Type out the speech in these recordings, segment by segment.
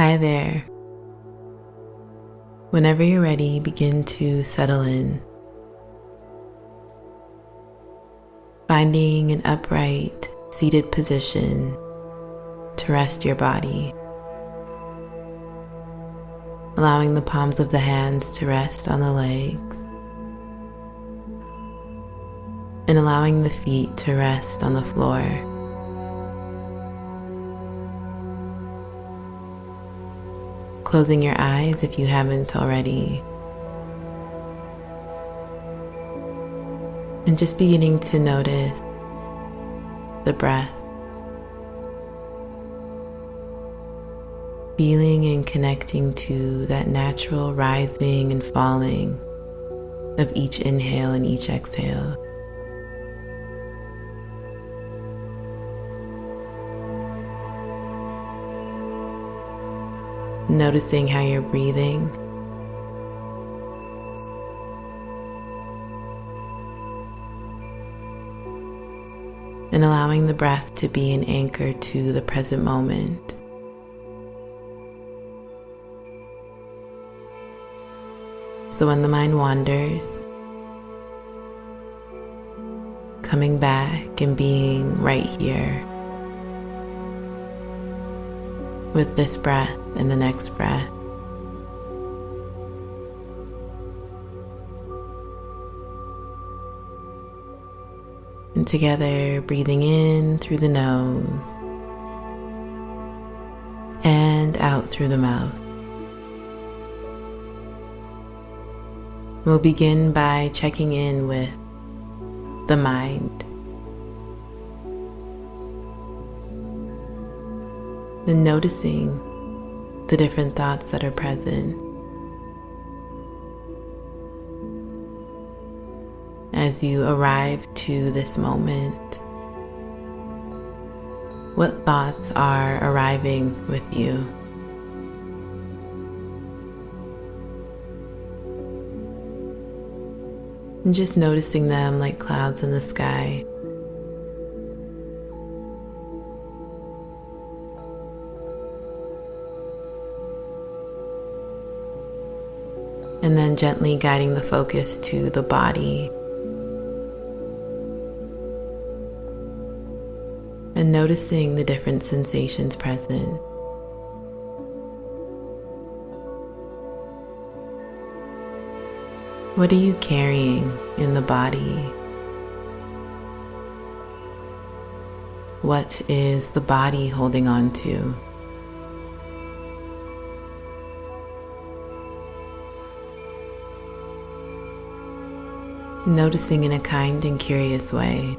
Hi there. Whenever you're ready, begin to settle in, finding an upright, seated position to rest your body, allowing the palms of the hands to rest on the legs, and allowing the feet to rest on the floor. Closing your eyes if you haven't already. And just beginning to notice the breath. Feeling and connecting to that natural rising and falling of each inhale and each exhale. Noticing how you're breathing. And allowing the breath to be an anchor to the present moment. So when the mind wanders, coming back and being right here with this breath and the next breath. And together, breathing in through the nose and out through the mouth. We'll begin by checking in with the mind. And noticing the different thoughts that are present. As you arrive to this moment, what thoughts are arriving with you? And just noticing them like clouds in the sky. And then gently guiding the focus to the body. And noticing the different sensations present. What are you carrying in the body? What is the body holding on to? Noticing in a kind and curious way.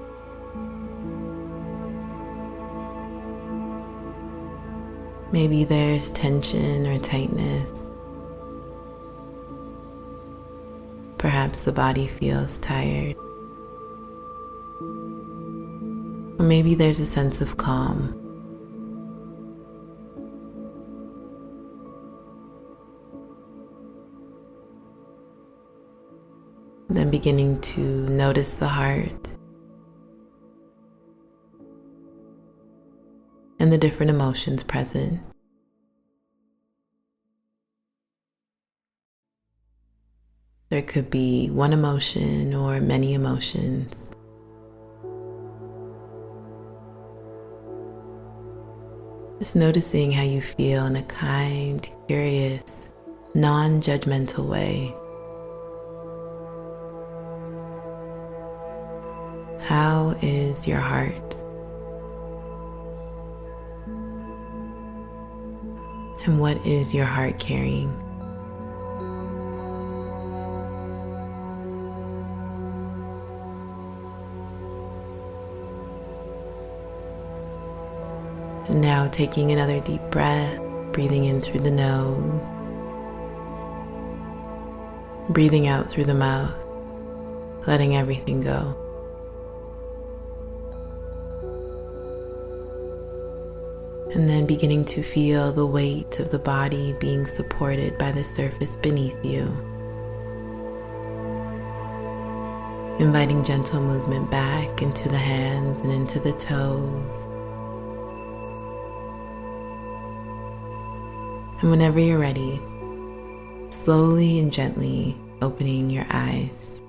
Maybe there's tension or tightness. Perhaps the body feels tired. Or maybe there's a sense of calm. Then beginning to notice the heart and the different emotions present. There could be one emotion or many emotions. Just noticing how you feel in a kind, curious, non-judgmental way. How is your heart? And what is your heart carrying? And now taking another deep breath, breathing in through the nose, breathing out through the mouth, letting everything go. And then beginning to feel the weight of the body being supported by the surface beneath you. Inviting gentle movement back into the hands and into the toes. And whenever you're ready, slowly and gently opening your eyes.